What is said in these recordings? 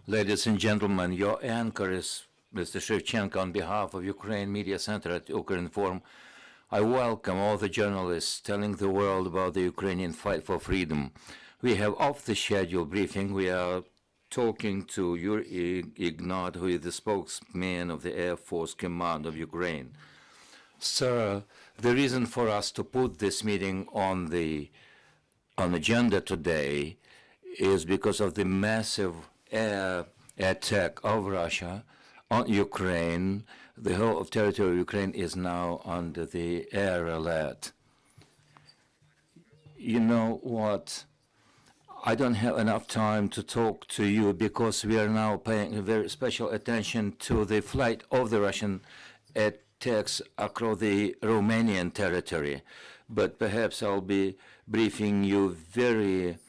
Ladies and gentlemen, your anchor is Mr. Shevchenko on behalf of Ukraine Media Center at Ukrinform. I welcome all the journalists telling the world about the Ukrainian fight for freedom. We have off-the-schedule briefing. We are talking to Yuriy Ihnat, who is the spokesman of the Air Force Command of Ukraine. Sir, the reason for us to put this meeting on the agenda today is because of the massive air attack of Russia on Ukraine. The whole territory of Ukraine is now under the air alert. You know what? I don't have enough time to talk to you because we are now paying very special attention to the flight of the Russian attacks across the Romanian territory. But perhaps I'll be briefing you very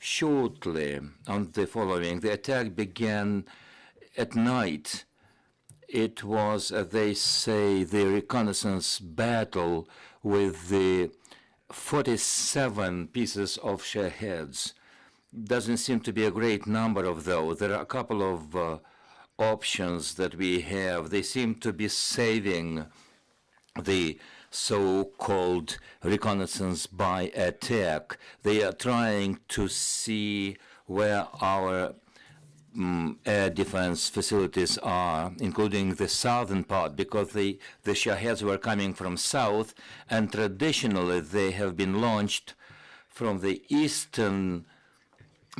shortly on the following. The attack began at night. It was, they say, the reconnaissance battle with the 47 pieces of Shaheds. Doesn't seem to be a great number of those. There are a couple of options that we have. They seem to be saving the so-called reconnaissance by attack. They are trying to see where our air defense facilities are, including the southern part, because the Shaheds were coming from south, and traditionally they have been launched from the eastern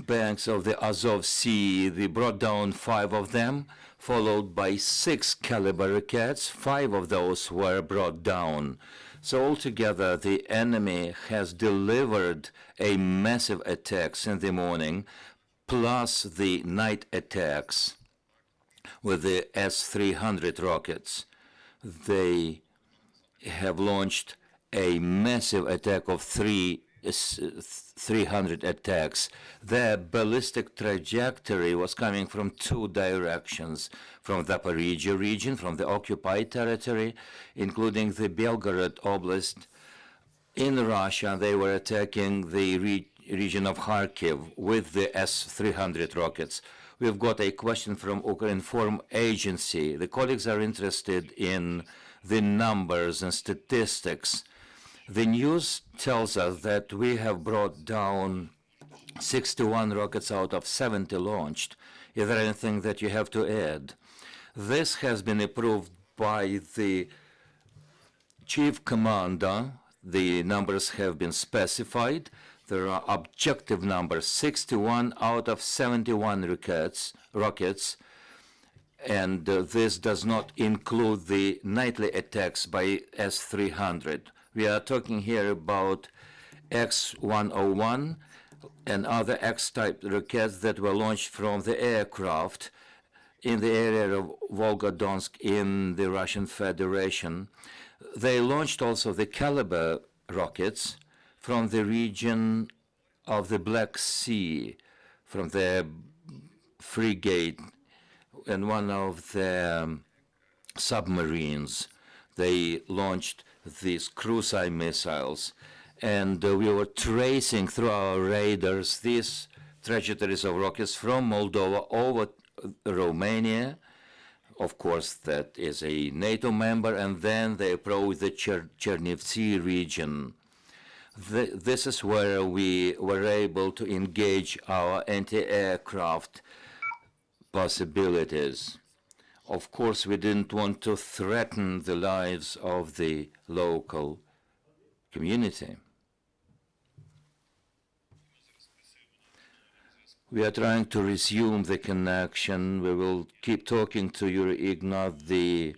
banks of the Azov Sea. They brought down 5 of them, followed by 6 caliber rockets. 5 of those were brought down. So altogether, the enemy has delivered a massive attacks in the morning, plus the night attacks with the S-300 rockets. They have launched a massive attack of 300 attacks. Their ballistic trajectory was coming from 2 directions, from the Zaporizhia region, from the occupied territory, including the Belgorod Oblast in Russia. They were attacking the region of Kharkiv with the S-300 rockets. We've got a question from Ukrinform agency. The colleagues are interested in the numbers and statistics. The news tells us that we have brought down 61 rockets out of 70 launched. Is there anything that you have to add? This has been approved by the chief commander. The numbers have been specified. There are objective numbers, 61 out of 71 rockets, and this does not include the nightly attacks by S-300. We are talking here about X-101 and other X-type rockets that were launched from the aircraft in the area of Volgodonsk in the Russian Federation. They launched also the caliber rockets from the region of the Black Sea, from the frigate and one of the submarines. They launched these cruise missiles, and we were tracing through our radars these trajectories of rockets from Moldova over Romania. Of course, that is a NATO member, and then they approached the Chernivtsi region. This is where we were able to engage our anti-aircraft possibilities. Of course, we didn't want to threaten the lives of the local community. We are trying to resume the connection. We will keep talking to Yuriy Ihnat, the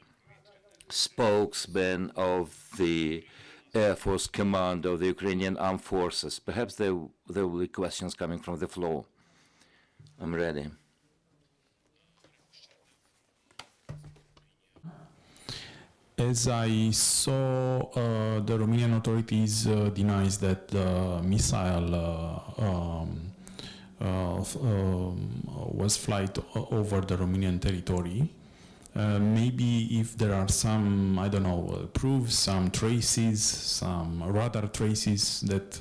spokesman of the Air Force Command of the Ukrainian Armed Forces. Perhaps there will be questions coming from the floor. I'm ready. As I saw, the Romanian authorities denies that the missile was flight over the Romanian territory. Maybe if there are some, I don't know, proofs, some traces, some radar traces that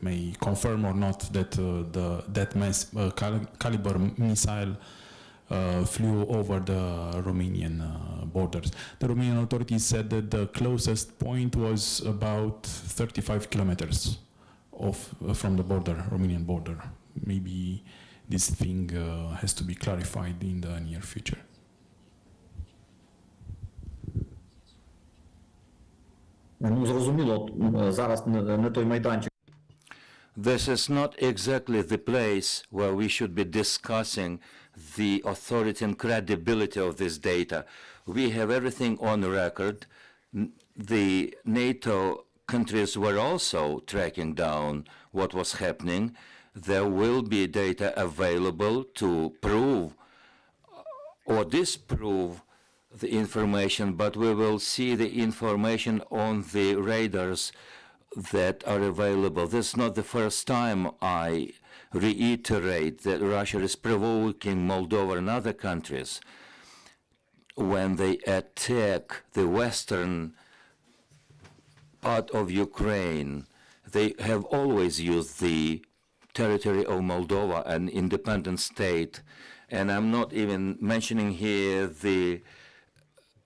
may confirm or not that that caliber missile flew over the Romanian borders. The Romanian authorities said that the closest point was about 35 kilometers from the border, Romanian border. Maybe this thing has to be clarified in the near future. Ну, зрозуміло, зараз не той майданчик. This is not exactly the place where we should be discussing the authority and credibility of this data. We have everything on record. The NATO countries were also tracking down what was happening. There will be data available to prove or disprove the information, but we will see the information on the radars that are available. This is not the first time I reiterate that Russia is provoking Moldova and other countries when they attack the western part of Ukraine. They have always used the territory of Moldova, an independent state, and I'm not even mentioning here the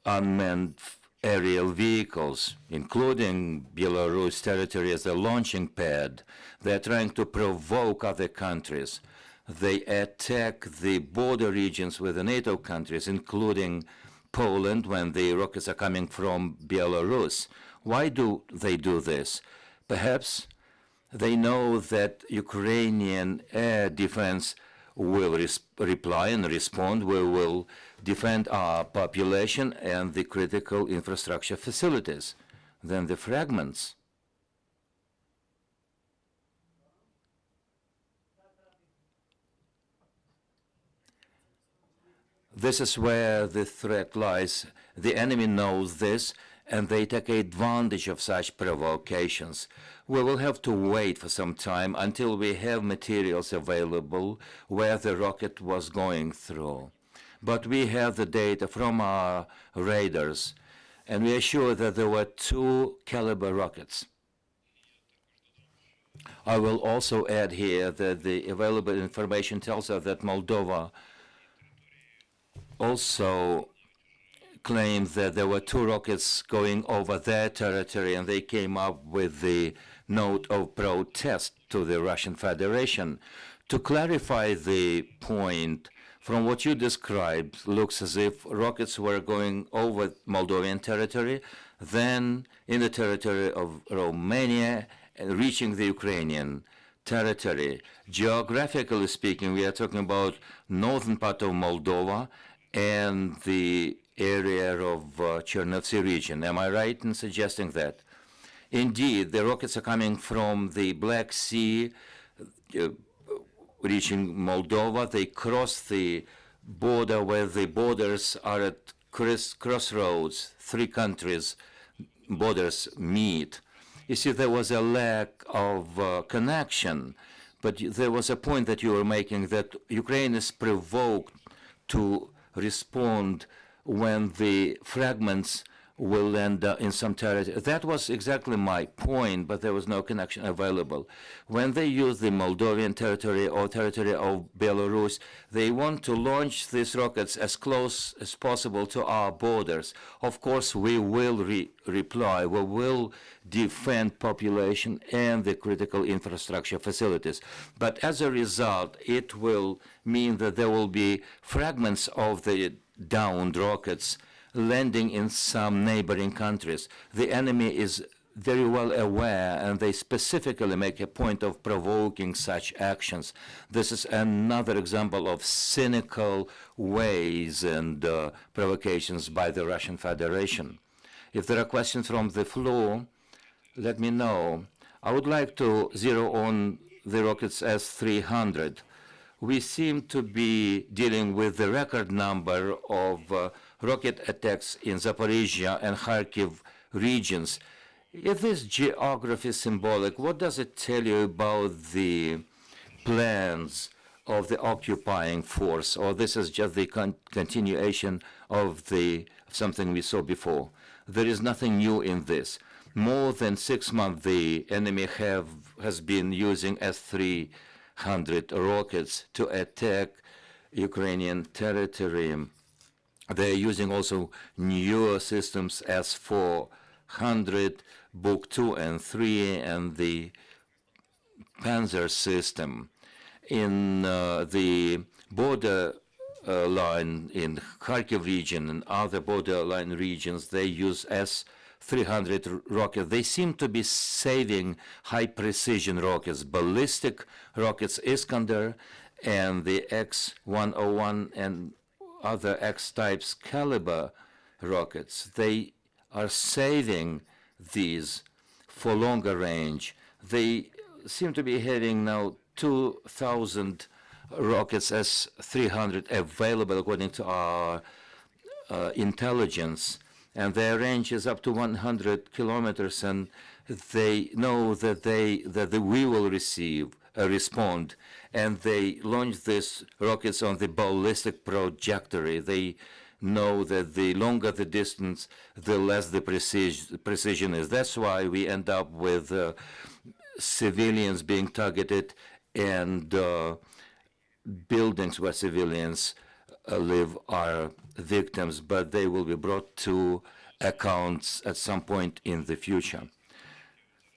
unmanned aerial vehicles, including Belarus territory as a launching pad. They're trying to provoke other countries. They attack the border regions with the NATO countries, including Poland, when the rockets are coming from Belarus. Why do they do this? Perhaps they know that Ukrainian air defense will reply and respond. We will defend our population and the critical infrastructure facilities. Then the fragments. This is where the threat lies. The enemy knows this, and they take advantage of such provocations. We will have to wait for some time until we have materials available where the rocket was going through. But we have the data from our radars, and we are sure that there were 2 caliber rockets. I will also add here that the available information tells us that Moldova also claimed that there were 2 rockets going over their territory, and they came up with the note of protest to the Russian Federation. To clarify the point, from what you described, looks as if rockets were going over Moldovan territory, then in the territory of Romania, and reaching the Ukrainian territory. Geographically speaking, we are talking about northern part of Moldova and the area of Chernivtsi region. Am I right in suggesting that? Indeed, the rockets are coming from the Black Sea, reaching Moldova. They cross the border where the borders are at crossroads. 3 countries' borders meet. You see, there was a lack of connection, but there was a point that you were making that Ukraine is provoked to respond when the fragments will land in some territory. That was exactly my point, but there was no connection available. When they use the Moldovan territory or territory of Belarus, they want to launch these rockets as close as possible to our borders. Of course, we will reply. We will defend population and the critical infrastructure facilities. But as a result, it will mean that there will be fragments of the downed rockets landing in some neighboring countries. The enemy is very well aware, and they specifically make a point of provoking such actions. This is another example of cynical ways and provocations by the Russian Federation. If there are questions from the floor, let me know. I would like to zero on the rockets S-300. We seem to be dealing with the record number of rocket attacks in Zaporizhia and Kharkiv regions. If this geography is symbolic, what does it tell you about the plans of the occupying force? Or this is just the continuation of something we saw before? There is nothing new in this. More than 6 months, the enemy has been using S-300 rockets to attack Ukrainian territory. They're using also newer systems S-400, Book 2 and 3, and the Panzer system. In the border line in Kharkiv region and other borderline regions, they use S-300 rockets. They seem to be saving high-precision rockets, ballistic rockets Iskander, and the X-101 and other X-types caliber rockets. They are saving these for longer range. They seem to be having now 2,000 rockets S-300 available according to our intelligence, and their range is up to 100 kilometers, and they know that we will respond, and they launch these rockets on the ballistic trajectory. They know that the longer the distance, the less the precision is. That's why we end up with civilians being targeted and buildings where civilians live are victims, but they will be brought to accounts at some point in the future.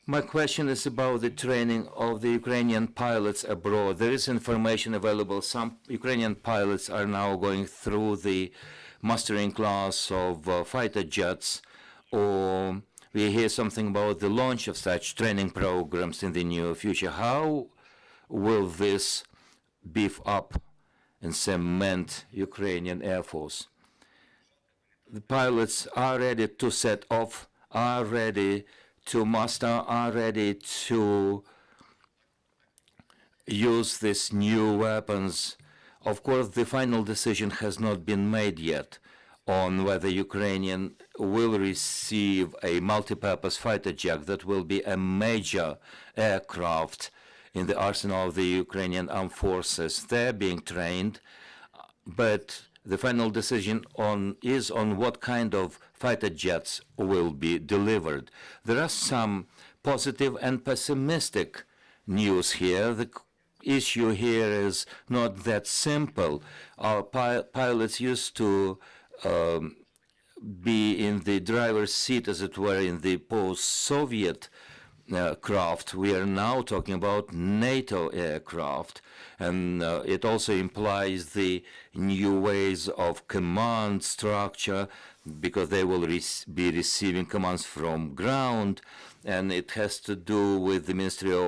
My question is about the training of the Ukrainian pilots abroad. There is information available. Some Ukrainian pilots are now going through the mastering class of fighter jets, or we hear something about the launch of such training programs in the near future. How will this beef up and cement Ukrainian Air Force? The pilots are ready to set off, are ready to master, are ready to use these new weapons. Of course, the final decision has not been made yet on whether Ukrainian will receive a multi-purpose fighter jet that will be a major aircraft in the arsenal of the Ukrainian armed forces. They're being trained, but the final decision is on what kind of fighter jets will be delivered. There are some positive and pessimistic news here. The issue here is not that simple. Our pilots used to be in the driver's seat, as it were, in the post-Soviet craft. We are now talking about NATO aircraft, and it also implies the new ways of command structure, because they will be receiving commands from ground, and it has to do with the Ministry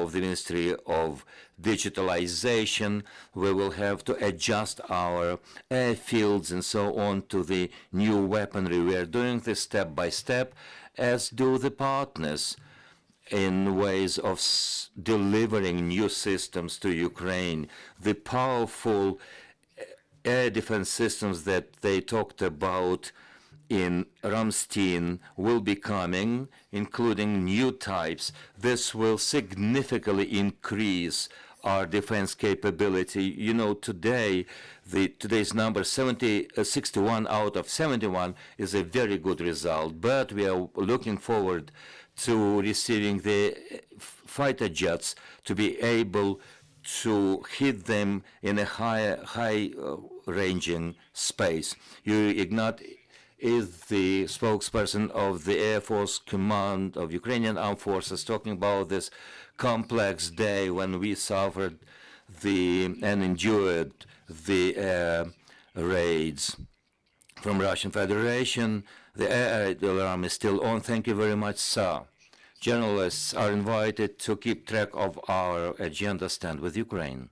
of Digitalization. We will have to adjust our airfields and so on to the new weaponry. We are doing this step by step, as do the partners, in ways of delivering new systems to Ukraine. The powerful air defense systems that they talked about in Ramstein will be coming, including new types. This will significantly increase our defense capability. You know, today's number, 61 out of 71, is a very good result, but we are looking forward to receiving the fighter jets to be able to hit them in a high-ranging space. Yuriy Ihnat is the spokesperson of the Air Force Command of Ukrainian Armed Forces, talking about this complex day when we suffered and endured the air raids from Russian Federation. The air alarm is still on. Thank you very much, sir. Journalists are invited to keep track of our agenda. Stand with Ukraine.